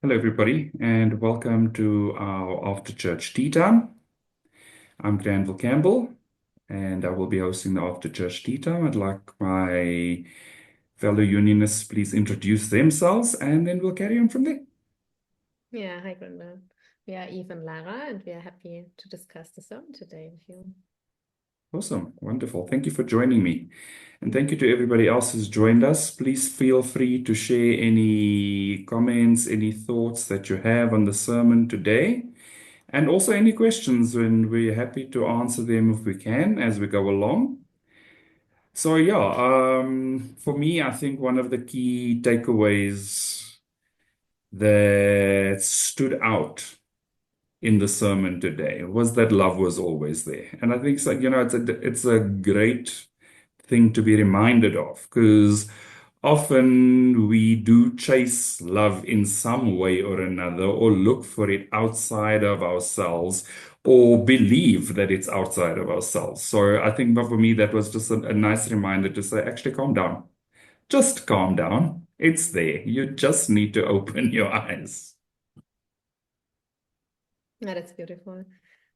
Hello, everybody, and welcome to our after church tea time. I'm Granville Campbell, and I will be hosting the after church tea time. I'd like my fellow unionists please introduce themselves, and then we'll carry on from there. Yeah, hi, Gründe. We are Eve and Lara, and we are happy to discuss the sermon today with you. Awesome, wonderful. Thank you for joining me. And thank you to everybody else who's joined us. Please feel free to share any comments, any thoughts that you have on the sermon today. And also any questions, and we're happy to answer them if we can as we go along. So yeah, for me, I think one of the key takeaways that stood out in the sermon today was that love was always there. And I think so, it's a great thing to be reminded of because often we do chase love in some way or another or look for it outside of ourselves or believe that it's outside of ourselves. So I think for me, that was just a nice reminder to say, actually, calm down. Just calm down. It's there. You just need to open your eyes. Yeah, that's beautiful.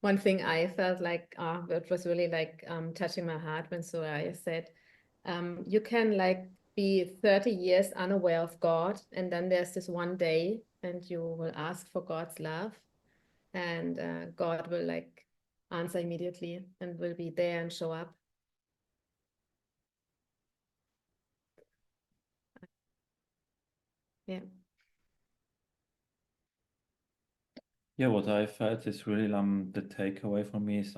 One thing I felt like it was really like touching my heart when Soraya said, you can like be 30 years unaware of God, and then there's this one day, and you will ask for God's love, and God will like answer immediately and will be there and show up. Yeah. Yeah, what I felt is really the takeaway for me is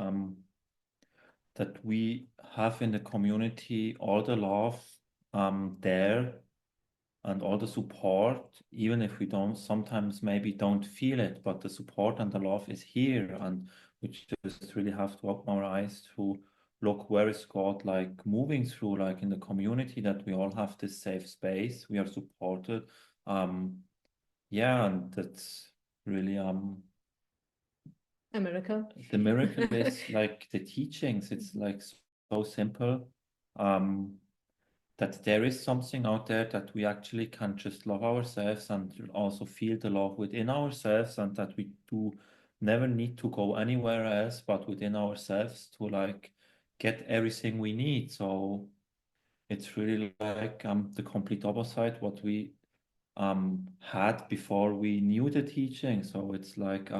that we have in the community all the love there and all the support, even if we don't sometimes maybe don't feel it, but the support and the love is here, and we just really have to open our eyes to look where is God like moving through, like in the community, that we all have this safe space, we are supported. Yeah, and that's really A miracle. the miracle is like the teachings. It's like so simple, that there is something out there that we actually can just love ourselves and also feel the love within ourselves, and that we do never need to go anywhere else but within ourselves to like get everything we need. So it's really like the complete opposite what we had before we knew the teaching. So it's like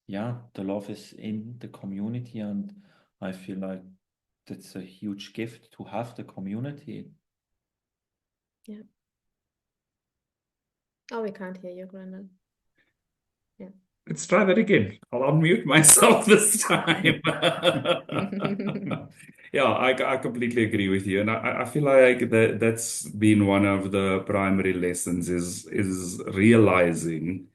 yeah, the love is in the community, and I feel like that's a huge gift to have the community. Yeah. Oh, we can't hear you, Grandad. Yeah. Let's try that again. I'll unmute myself this time. Yeah, I completely agree with you. And I feel like that's been one of the primary lessons is realizing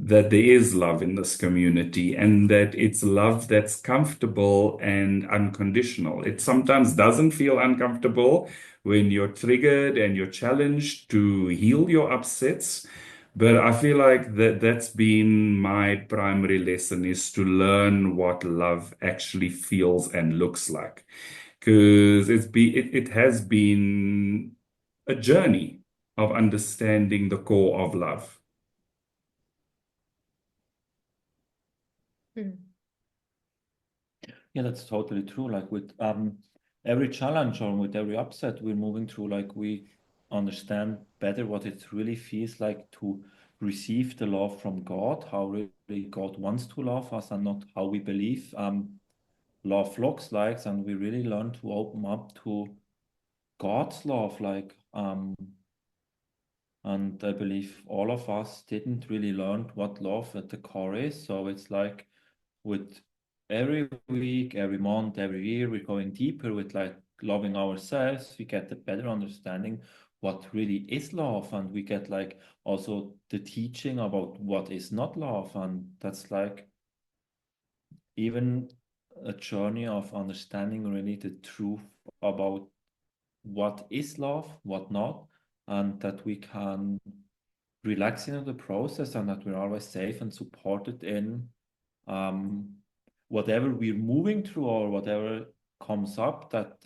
that there is love in this community and that it's love that's comfortable and unconditional. It sometimes doesn't feel uncomfortable when you're triggered and you're challenged to heal your upsets. But I feel like that's been my primary lesson is to learn what love actually feels and looks like. Because it has been a journey of understanding the core of love. Mm. Yeah, that's totally true. Like with every challenge or with every upset we're moving through, like we understand better what it really feels like to receive the love from God, how really God wants to love us and not how we believe love looks like. And we really learn to open up to God's love, like and I believe all of us didn't really learn what love at the core is. So it's like with every week, every month, every year, we're going deeper with like loving ourselves. We get a better understanding what really is love, and we get like also the teaching about what is not love, and that's like even a journey of understanding really the truth about what is love, what not, and that we can relax into the process, and that we're always safe and supported in um, whatever we're moving through or whatever comes up, that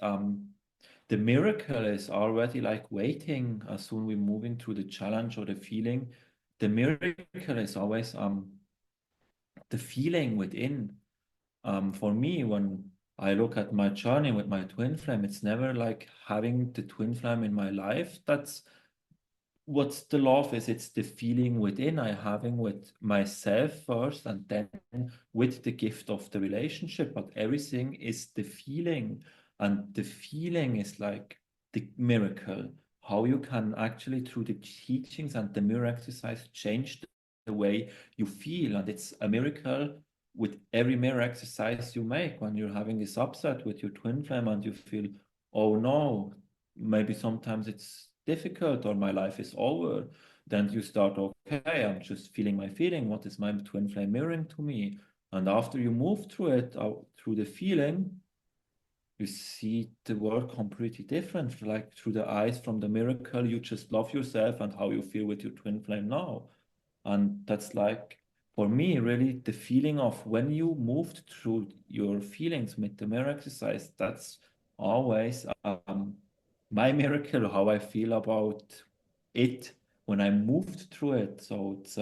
the miracle is already like waiting as soon we're moving through the challenge or the feeling. the miracle is always the feeling within. For me, when I look at my journey with my twin flame, it's never like having the twin flame in my life. That's what's the love is. It's the feeling within I having with myself first, and then with the gift of the relationship. But everything is the feeling, and the feeling is like the miracle. How you can actually, through the teachings and the mirror exercise, change the way you feel. And it's a miracle with every mirror exercise you make. When you're having this upset with your twin flame and you feel, oh no, maybe sometimes it's difficult or my life is over, then you start, okay, I'm just feeling my feeling. What is my twin flame mirroring to me? And after you move through it, through the feeling, you see the world completely different. Like through the eyes from the miracle, you just love yourself and how you feel with your twin flame now. And that's like, for me, really the feeling of when you moved through your feelings with the mirror exercise, that's always my miracle, how I feel about it when I moved through it. So it's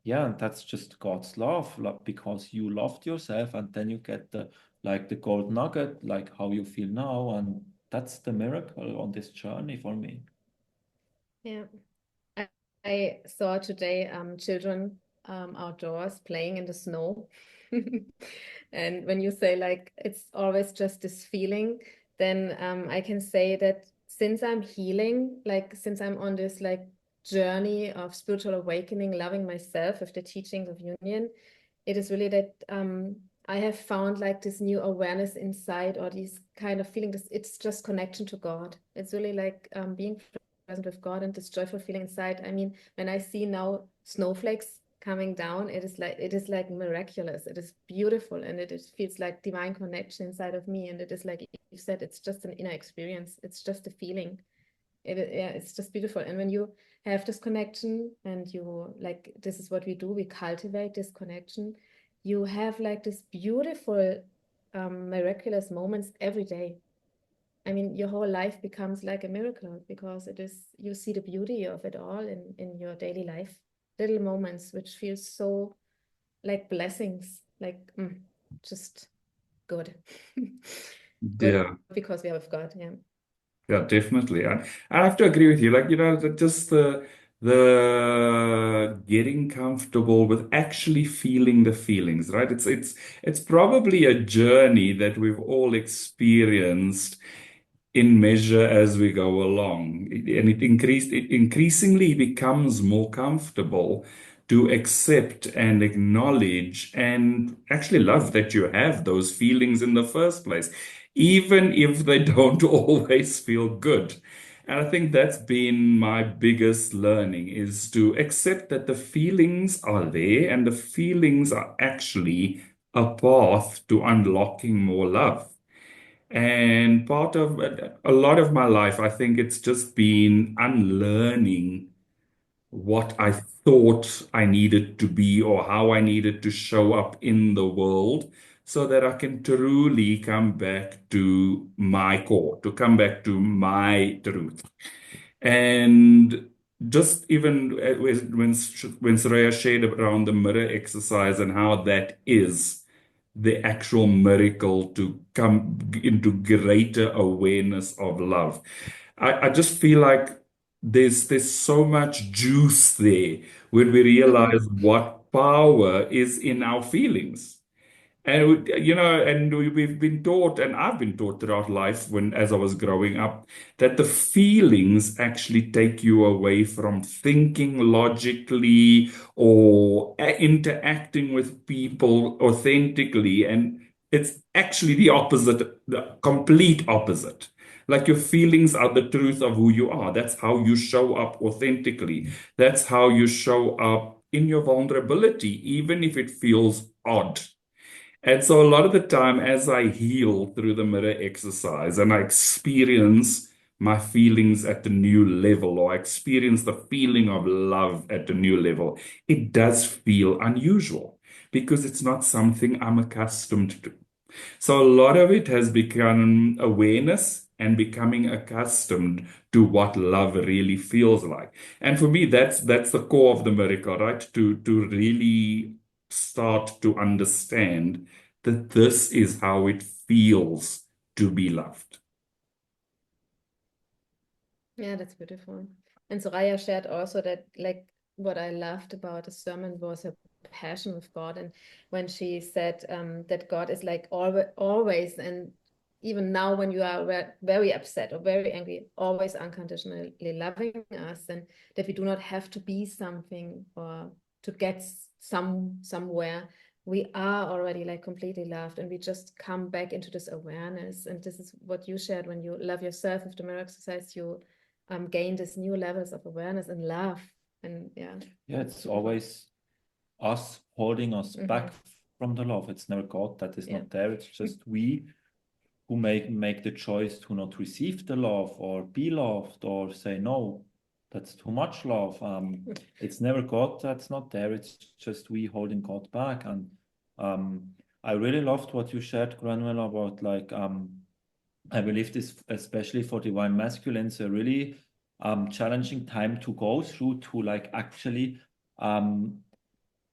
yeah, and that's just God's love, because you loved yourself, and then you get the like the gold nugget, like how you feel now, and that's the miracle on this journey for me. Yeah. I, I saw today children outdoors playing in the snow. And when you say like it's always just this feeling, then I can say that since I'm healing, like since I'm on this like journey of spiritual awakening, loving myself with the teachings of union, it is really that I have found like this new awareness inside, or these kind of feeling. This it's just connection to God. It's really like being present with God and this joyful feeling inside. I mean, when I see now snowflakes coming down, it is like miraculous. It is beautiful, and it feels like divine connection inside of me. And it is like you said, it's just an inner experience. It's just a feeling. Yeah, it's just beautiful. And when you have this connection, and you like, this is what we do, we cultivate this connection, you have like this beautiful miraculous moments every day. I mean, your whole life becomes like a miracle, because it is, you see the beauty of it all in your daily life. Little moments which feel so like blessings, like just good. Good Yeah. because we are with God. Yeah. Yeah, definitely. I have to agree with you. Like, just the getting comfortable with actually feeling the feelings, right? It's probably a journey that we've all experienced in measure as we go along. It increasingly becomes more comfortable to accept and acknowledge and actually love that you have those feelings in the first place, even if they don't always feel good. And I think that's been my biggest learning, is to accept that the feelings are there and the feelings are actually a path to unlocking more love. And part of a lot of my life, I think it's just been unlearning what I thought I needed to be or how I needed to show up in the world, so that I can truly come back to my core, to come back to my truth. And just even when Saraya shared around the mirror exercise and how that is the actual miracle to come into greater awareness of love. I just feel like there's so much juice there when we realize what power is in our feelings. And we've been taught, and I've been taught throughout life, as I was growing up, that the feelings actually take you away from thinking logically or interacting with people authentically. And it's actually the opposite, the complete opposite. Like, your feelings are the truth of who you are. That's how you show up authentically. That's how you show up in your vulnerability, even if it feels odd. And so a lot of the time, as I heal through the mirror exercise and I experience my feelings at a new level, or I experience the feeling of love at a new level, it does feel unusual because it's not something I'm accustomed to. So a lot of it has become awareness and becoming accustomed to what love really feels like. And for me, that's the core of the miracle, right? To really start to understand that this is how it feels to be loved. Yeah, that's beautiful. And Soraya shared also that, like, what I loved about the sermon was her passion with God. And when she said that God is like always, and even now when you are very upset or very angry, always unconditionally loving us, and that we do not have to be something or to get somewhere. We are already like completely loved, and we just come back into this awareness. And this is what you shared: when you love yourself with the mirror exercise, you gain these new levels of awareness and love. And yeah, it's beautiful. always us holding us back from the love. It's never God that is not there. It's just we who make the choice to not receive the love or be loved or say, no, that's too much love. It's never God that's not there. It's just we holding God back. And I really loved what you shared, Granuel, about like I believe this, especially for divine masculines, a really challenging time to go through to like actually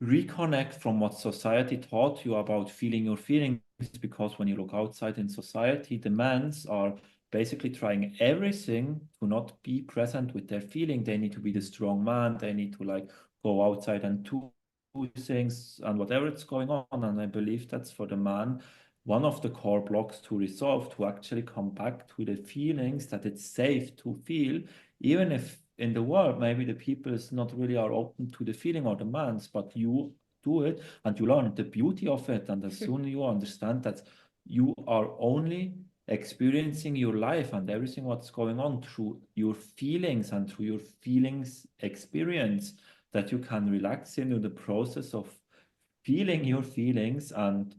reconnect from what society taught you about feeling your feelings. Because when you look outside in society, the men's are basically trying everything to not be present with their feeling. They need to be the strong man. They need to like go outside and do things and whatever it's going on. And I believe that's for the man one of the core blocks to resolve, to actually come back to the feelings that it's safe to feel, even if in the world maybe the people is not really are open to the feeling or demands, but you do it and you learn the beauty of it. And as soon as you understand that you are only experiencing your life and everything what's going on through your feelings and through your feelings experience, that you can relax into the process of feeling your feelings. And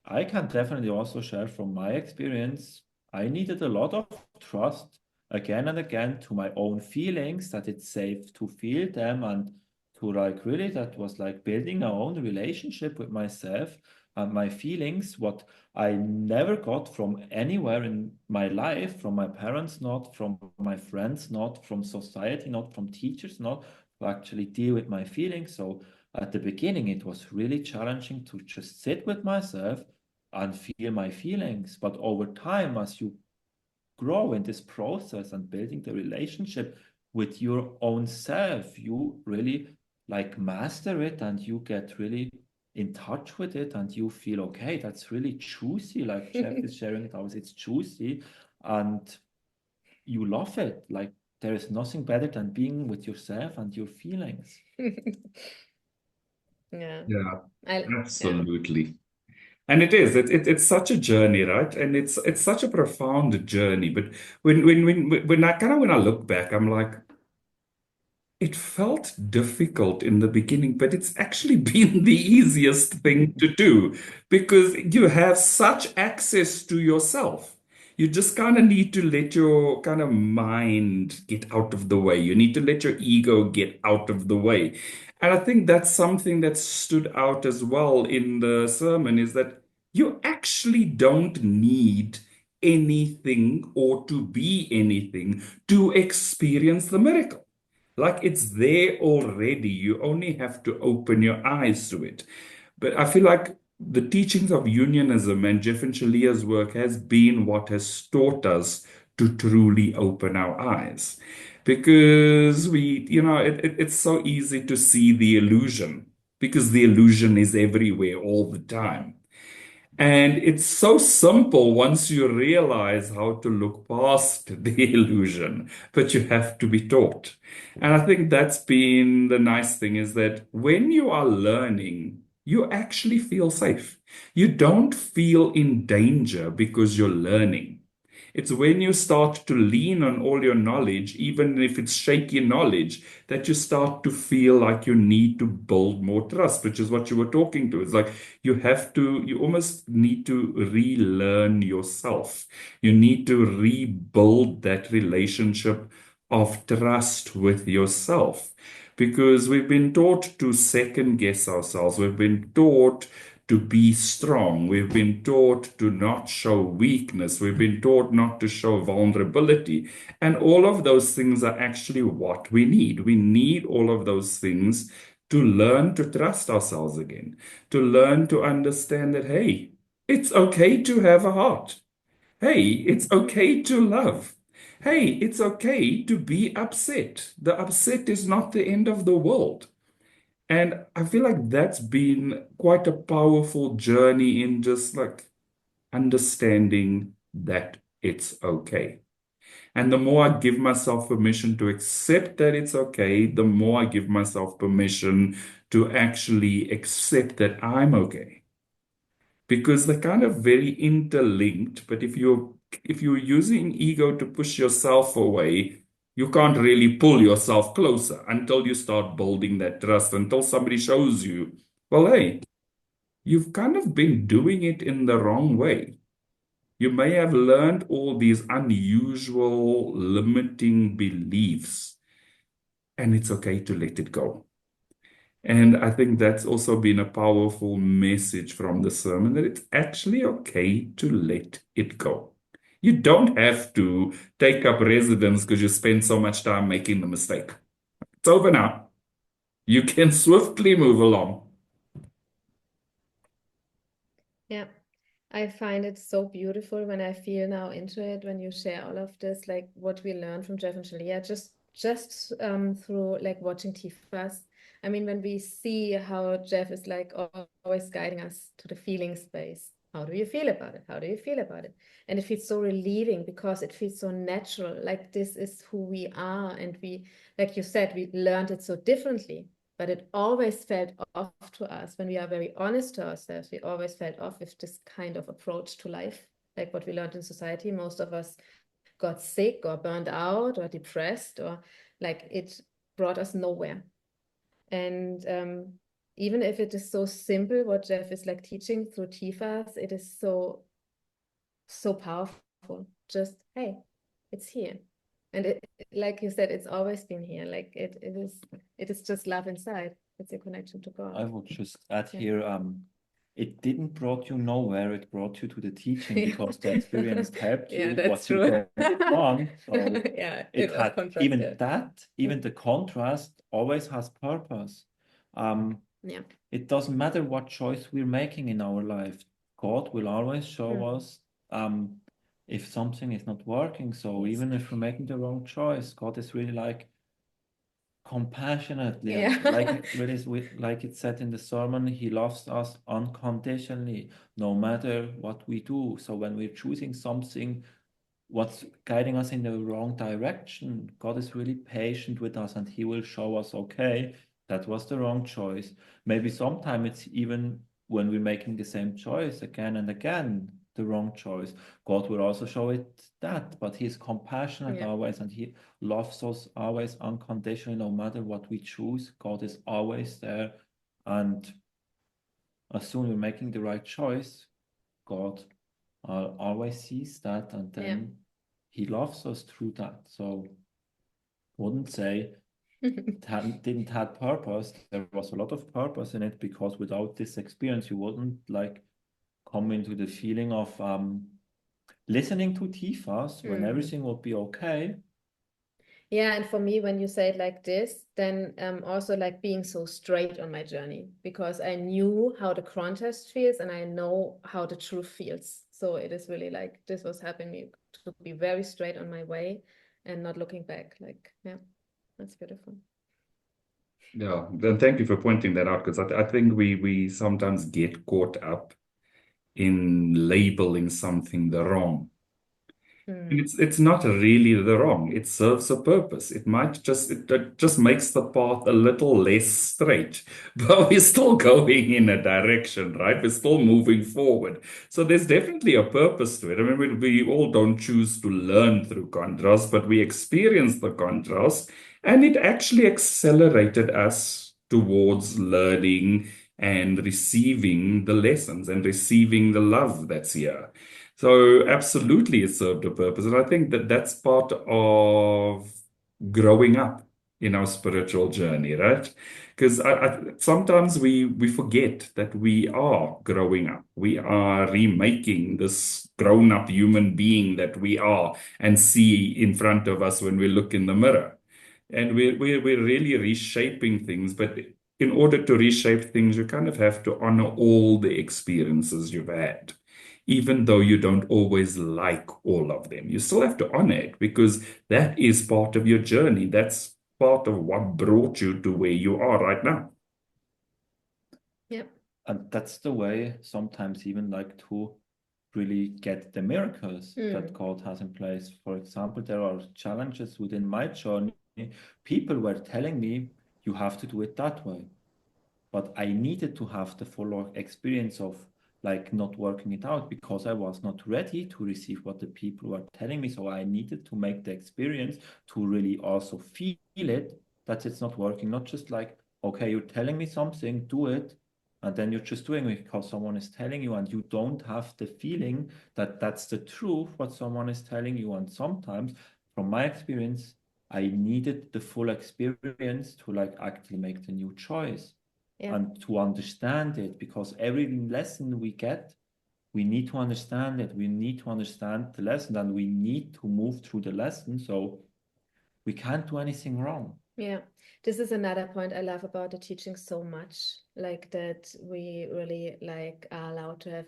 I can definitely also share from my experience. I needed a lot of trust again and again to my own feelings, that it's safe to feel them, and to like really, that was like building our own relationship with myself and my feelings, what I never got from anywhere in my life, from my parents, not from my friends, not from society, not from teachers, not to actually deal with my feelings. So at the beginning, it was really challenging to just sit with myself and feel my feelings. But over time, as you grow in this process and building the relationship with your own self, you really like master it and you get really in touch with it and you feel, okay, that's really juicy. Like Jeff is sharing it out, it's juicy and you love it. Like there is nothing better than being with yourself and your feelings. Yeah. Yeah, Yeah. absolutely. And it is. It's such a journey, right? And it's such a profound journey. But when I kind of when I look back, I'm like, it felt difficult in the beginning, but it's actually been the easiest thing to do because you have such access to yourself. You just kind of need to let your kind of mind get out of the way. You need to let your ego get out of the way. And I think that's something that stood out as well in the sermon is that you actually don't need anything or to be anything to experience the miracle. Like it's there already. You only have to open your eyes to it. But I feel like the teachings of unionism and Jeff and Shalea's work has been what has taught us to truly open our eyes. Because it's so easy to see the illusion because the illusion is everywhere all the time. And it's so simple once you realize how to look past the illusion, but you have to be taught. And I think that's been the nice thing is that when you are learning, you actually feel safe. You don't feel in danger because you're learning. It's when you start to lean on all your knowledge, even if it's shaky knowledge, that you start to feel like you need to build more trust, which is what you were talking to. It's like you almost need to relearn yourself. You need to rebuild that relationship of trust with yourself because we've been taught to second guess ourselves. We've been taught to be strong. We've been taught to not show weakness. We've been taught not to show vulnerability. And all of those things are actually what we need. We need all of those things to learn to trust ourselves again, to learn to understand that, hey, it's okay to have a heart. Hey, it's okay to love. Hey, it's okay to be upset. The upset is not the end of the world. And I feel like that's been quite a powerful journey in just like understanding that it's okay. And the more I give myself permission to accept that it's okay, the more I give myself permission to actually accept that I'm okay. Because they're kind of very interlinked, but if you're using ego to push yourself away, you can't really pull yourself closer until you start building that trust, until somebody shows you, well, hey, you've kind of been doing it in the wrong way. You may have learned all these unusual, limiting beliefs, and it's okay to let it go. And I think that's also been a powerful message from the sermon that it's actually okay to let it go. You don't have to take up residence because you spend so much time making the mistake. It's over now. You can swiftly move along. Yeah. I find it so beautiful when I feel now into it, when you share all of this, like what we learned from Jeff and Shaleia, just through like watching Tifas. I mean, when we see how Jeff is like always guiding us to the feeling space. How do you feel about it? How do you feel about it? And it feels so relieving because it feels so natural. Like this is who we are. And we, like you said, we learned it so differently, but it always felt off to us. When we are very honest to ourselves, we always felt off with this kind of approach to life, like what we learned in society. Most of us got sick or burned out or depressed, or like it brought us nowhere. And even if it is so simple, what Jeff is like teaching through Tifas, it is so powerful. Just, hey, it's here. And it, like you said, it's always been here. Like it is just love inside. It's a connection to God. I would just add Yeah. here, it didn't brought you nowhere, it brought you to the teaching Yeah. because the experience helped Yeah, you that's what you true. don't want. So Yeah, it it was had contrast, even yeah. that, even the contrast always has purpose. Yeah. It doesn't matter what choice we're making in our life. God will always show us if something is not working. So Yes. even if we're making the wrong choice, God is really like compassionately and Yeah. like it said in the sermon, he loves us unconditionally, no matter what we do. So when we're choosing something what's guiding us in the wrong direction, God is really patient with us and he will show us, okay, that was the wrong choice. Maybe sometime it's even when we're making the same choice again and again, the wrong choice. God will also show it that, but he's compassionate Yeah. always and he loves us always unconditionally, no matter what we choose. God is always there. And as soon as we're making the right choice, God always sees that and Yeah. then he loves us through that. So wouldn't say didn't have purpose. There was a lot of purpose in it because without this experience, you wouldn't like come into the feeling of listening to Tifas when everything would be okay. Yeah, and for me, when you say it like this, then also like being so straight on my journey, because I knew how the contrast feels and I know how the truth feels. So it is really like this was helping me to be very straight on my way and not looking back. Like, yeah, that's beautiful. Yeah, then thank you for pointing that out because I think we sometimes get caught up in labeling something the wrong. And it's not really the wrong. It serves a purpose. It just makes the path a little less straight, but we're still going in a direction, right? We're still moving forward. So there's definitely a purpose to it. I mean, we all don't choose to learn through contrast, but we experience the contrast, and it actually accelerated us towards learning and receiving the lessons and receiving the love that's here. So absolutely it served a purpose. And I think that that's part of growing up. in our spiritual journey, right? Because sometimes we forget that we are growing up. We are remaking this grown-up human being that we are and see in front of us when we look in the mirror. And we're really reshaping things, but in order to reshape things, you kind of have to honor all the experiences you've had, even though you don't always like all of them. You still have to honor it because that is part of your journey. That's part of what brought you to where you are right now. Yep. And that's the way sometimes even like to really get the miracles that God has in place. For example, there are challenges within my journey. People were telling me, you have to do it that way. But I needed to have the full experience of like not working it out because I was not ready to receive what the people were telling me. So I needed to make the experience to really also feel it, that it's not working. Not just like, okay, you're telling me something, do it. And then you're just doing it because someone is telling you, and you don't have the feeling that that's the truth, what someone is telling you. And sometimes, from my experience, I needed the full experience to like actually make the new choice. Yeah. And to understand it, because every lesson we get, we need to understand it. We need to understand the lesson, and we need to move through the lesson. So we can't do anything wrong. Yeah, this is another point I love about the teaching so much, like that we really like are allowed to have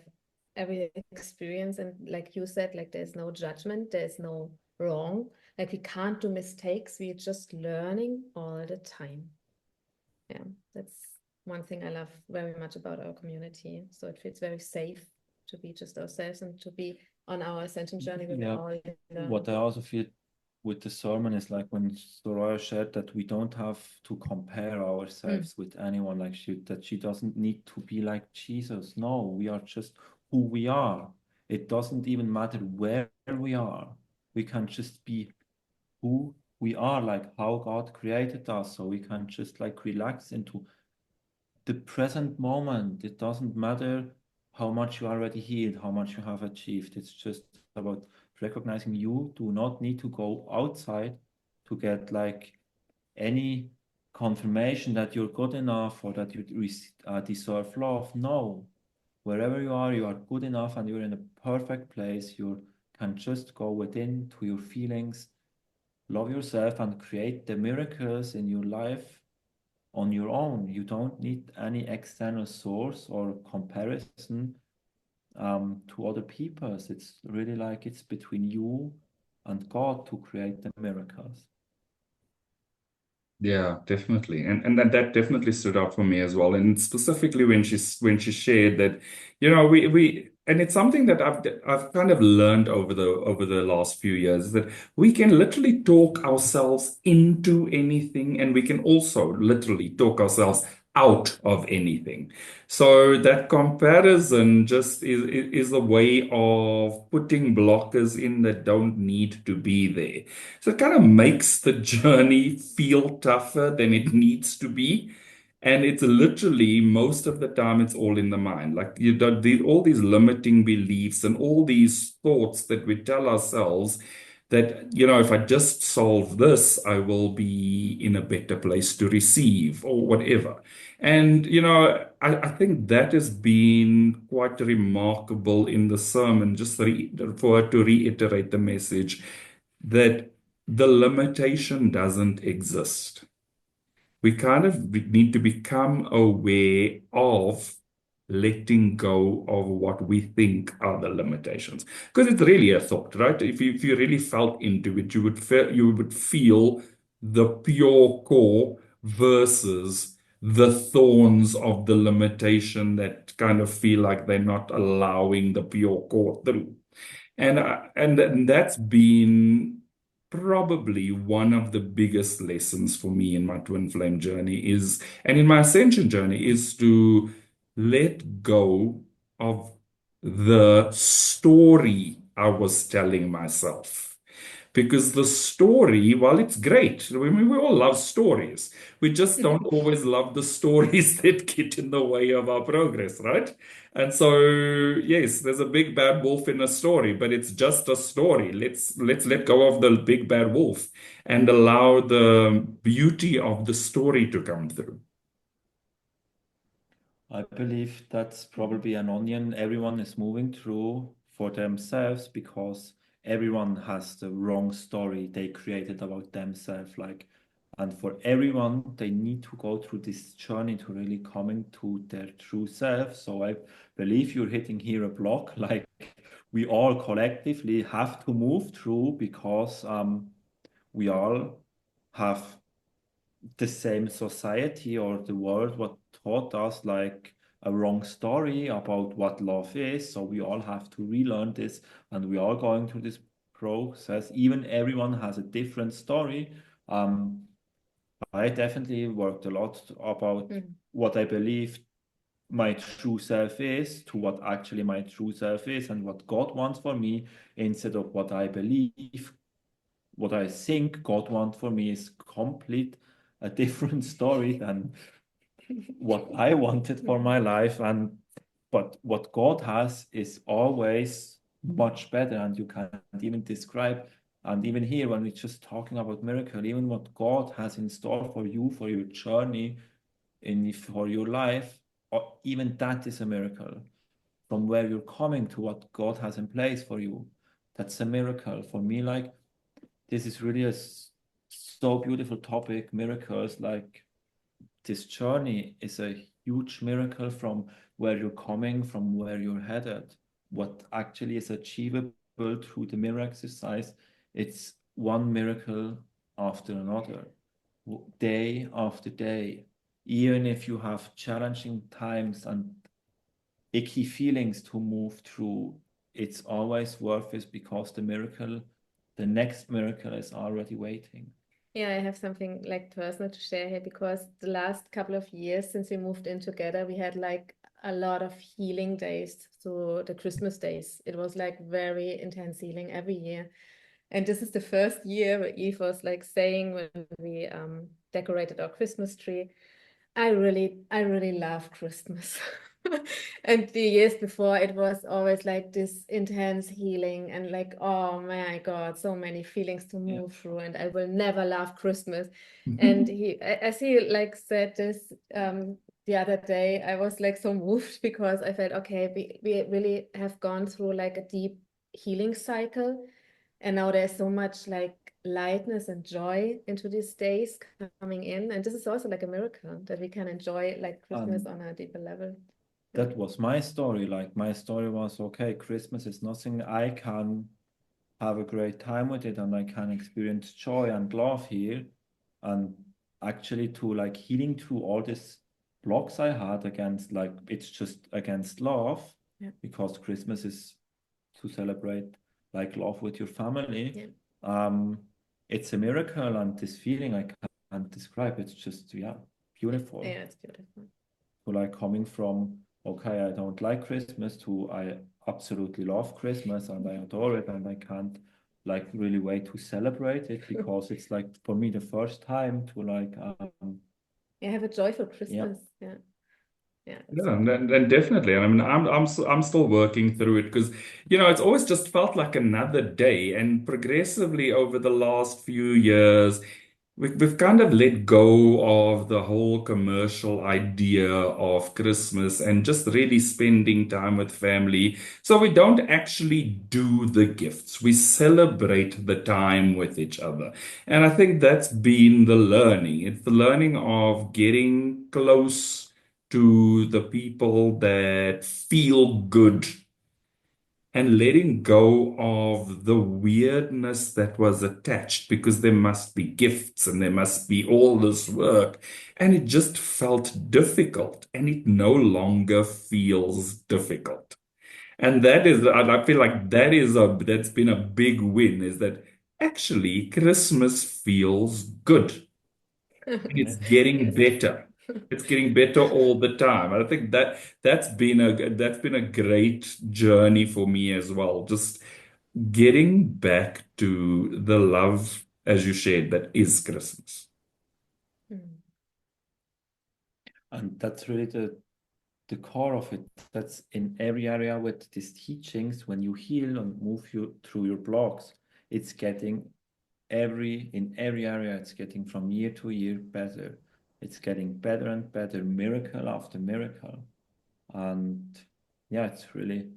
every experience, and like you said, like there's no judgment, there's no wrong, like we can't do mistakes, we're just learning all the time. Yeah, that's one thing I love very much about our community. So it feels very safe to be just ourselves and to be on our ascension journey with Yeah. all What I also feel with the sermon is like when Soraya shared that we don't have to compare ourselves with anyone, like that she doesn't need to be like Jesus. No, we are just who we are. It doesn't even matter where we are. We can just be who we are, like how God created us. So we can just like relax into the present moment. It doesn't matter how much you already healed, how much you have achieved. It's just about recognizing you do not need to go outside to get like any confirmation that you're good enough or that you deserve love. No, wherever you are good enough and you're in a perfect place. You can just go within to your feelings, love yourself, and create the miracles in your life on your own. You don't need any external source or comparison to other people's. It's really like it's between you and God to create the miracles. Yeah, definitely. And that definitely stood out for me as well. And specifically when she shared that, we and it's something that I've kind of learned over the last few years that we can literally talk ourselves into anything, and we can also literally talk ourselves out of anything. So that comparison just is a way of putting blockers in that don't need to be there. So it kind of makes the journey feel tougher than it needs to be. And it's literally most of the time it's all in the mind. Like you don't all these limiting beliefs and all these thoughts that we tell ourselves that, if I just solve this, I will be in a better place to receive or whatever. And, I think that has been quite remarkable in the sermon, just for her to reiterate the message that the limitation doesn't exist. We kind of need to become aware of letting go of what we think are the limitations. Because it's really a thought, right? If you really felt into it, you would feel the pure core versus the thorns of the limitation that kind of feel like they're not allowing the pure core through. And that's been probably one of the biggest lessons for me in my twin flame journey and in my ascension journey is to let go of the story I was telling myself. because the story, while it's great, I mean, we all love stories. We just don't always love the stories that get in the way of our progress, right? And so, yes, there's a big bad wolf in a story, but it's just a story. Let's let go of the big bad wolf and allow the beauty of the story to come through. I believe that's probably an onion everyone is moving through for themselves because everyone has the wrong story they created about themselves. Like, and for everyone, they need to go through this journey to really coming to their true self. So I believe you're hitting here a block, like we all collectively have to move through because we all have the same society or the world what taught us like a wrong story about what love is. So we all have to relearn this, and we are going through this process. Even everyone has a different story. I definitely worked a lot about what I believe my true self is to what actually my true self is and what God wants for me instead of what I believe. What I think God wants for me is complete a different story than what I wanted for my life. And but what God has is always much better, and you can't even describe. And even here, when we're just talking about miracle, even what God has in store for you, for your journey, for your life, or even that is a miracle. From where you're coming to what God has in place for you, that's a miracle for me. Like this is really so beautiful topic, miracles. Like this journey is a huge miracle from where you're coming, from where you're headed. What actually is achievable through the mirror exercise, it's one miracle after another, day after day. Even if you have challenging times and icky feelings to move through, it's always worth it because the next miracle is already waiting. Yeah, I have something like personal to share here because the last couple of years since we moved in together, we had like a lot of healing days. So the Christmas days, it was like very intense healing every year. And this is the first year where Eve was like saying when we decorated our Christmas tree, I really love Christmas. And the years before, it was always like this intense healing and like, oh my God, so many feelings to Yeah. move through, and I will never love Christmas. And as he like said this the other day, I was like so moved because I felt, okay, we really have gone through like a deep healing cycle. And now there's so much like lightness and joy into these days coming in. And this is also like a miracle that we can enjoy like Christmas on a deeper level. That was my story. Like my story was, okay, Christmas is nothing. I can have a great time with it and I can experience joy and love here. And actually to like healing through all these blocks I had against like it's just against love because Christmas is to celebrate like love with your family. It's a miracle, and this feeling I can't describe. It's just beautiful. Yeah, it's beautiful. So like coming from okay, I don't like Christmas to I absolutely love Christmas and I adore it and I can't like really wait to celebrate it because it's like for me the first time to like have a joyful Christmas. Yeah. Yeah, and definitely. I mean, I'm still working through it because, it's always just felt like another day. And progressively over the last few years, we've kind of let go of the whole commercial idea of Christmas and just really spending time with family. So we don't actually do the gifts. We celebrate the time with each other. And I think that's been the learning. It's the learning of getting close to the people that feel good and letting go of the weirdness that was attached because there must be gifts and there must be all this work. And it just felt difficult and it no longer feels difficult. And I feel like that's been a big win is that actually Christmas feels good. It's getting Yes. better. It's getting better all the time. And I think that's been a great journey for me as well. Just getting back to the love, as you shared, that is Christmas. Mm. And that's really the core of it. That's in every area with these teachings. When you heal and move you through your blocks, it's getting in every area, it's getting from year to year better. It's getting better and better, miracle after miracle. And yeah, it's really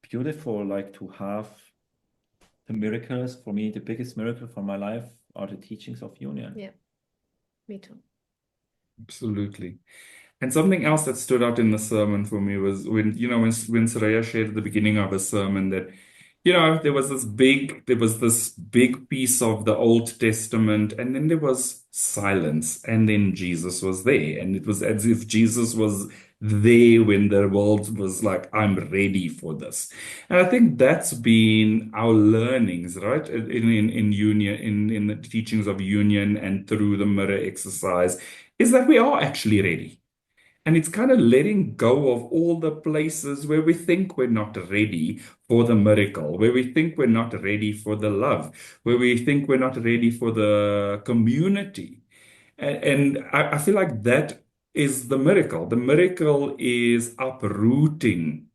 beautiful, like to have the miracles. For me, the biggest miracle for my life are the teachings of union. Yeah, me too. Absolutely. And something else that stood out in the sermon for me was when Shaleia shared at the beginning of her sermon that, there was this big piece of the Old Testament, and then there was silence, and then Jesus was there. And it was as if Jesus was there when the world was like, I'm ready for this. And I think that's been our learnings, right? In union, in the teachings of union and through the mirror exercise, is that we are actually ready. And it's kind of letting go of all the places where we think we're not ready for the miracle, where we think we're not ready for the love, where we think we're not ready for the community. And I feel like that is the miracle. The miracle is uprooting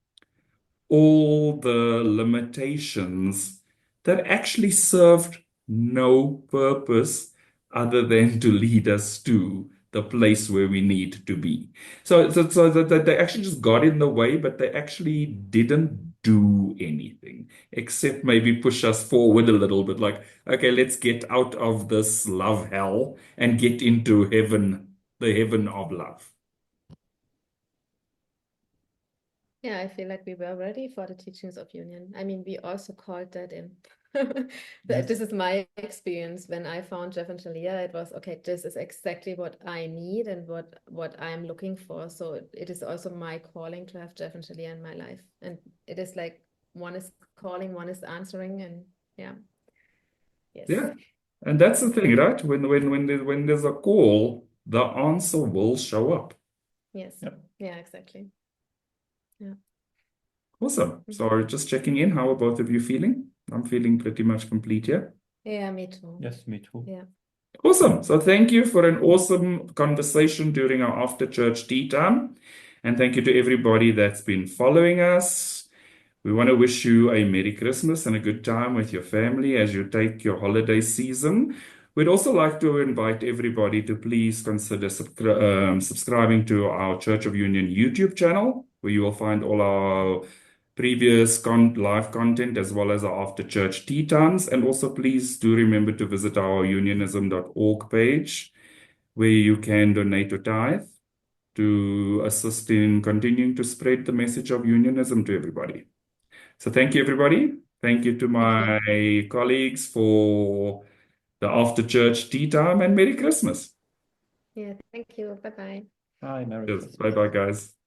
all the limitations that actually served no purpose other than to lead us to the place where we need to be. So that they actually just got in the way, but they actually didn't do anything except maybe push us forward a little bit. Like, okay, let's get out of this love hell and get into heaven, the heaven of love. Yeah, I feel like we were ready for the teachings of union. I mean, we also called that in. Yes. This is my experience. When I found Jeff and Shaleia, it was okay, this is exactly what I need and what I'm looking for. So it is also my calling to have Jeff and Shaleia in my life. And it is like one is calling, one is answering, and yeah. Yes. Yeah. And that's the thing, right? When there's a call, the answer will show up. Yes. Yep. Yeah, exactly. Yeah. Awesome. So just checking in, how are both of you feeling? I'm feeling pretty much complete here. Yeah, me too. Yes, me too. Yeah. Awesome. So thank you for an awesome conversation during our after church tea time. And thank you to everybody that's been following us. We want to wish you a Merry Christmas and a good time with your family as you take your holiday season. We'd also like to invite everybody to please consider subscribing to our Church of Union YouTube channel, where you will find all our previous live content as well as our after church tea times. And also, please do remember to visit our unionism.org page, where you can donate a tithe to assist in continuing to spread the message of unionism to everybody. So thank you, everybody. Thank you to Thank my colleagues for the after church tea time, and Merry Christmas. you. Yeah, thank you. Bye-bye. Hi, Merry Yes, Christmas. bye bye, guys.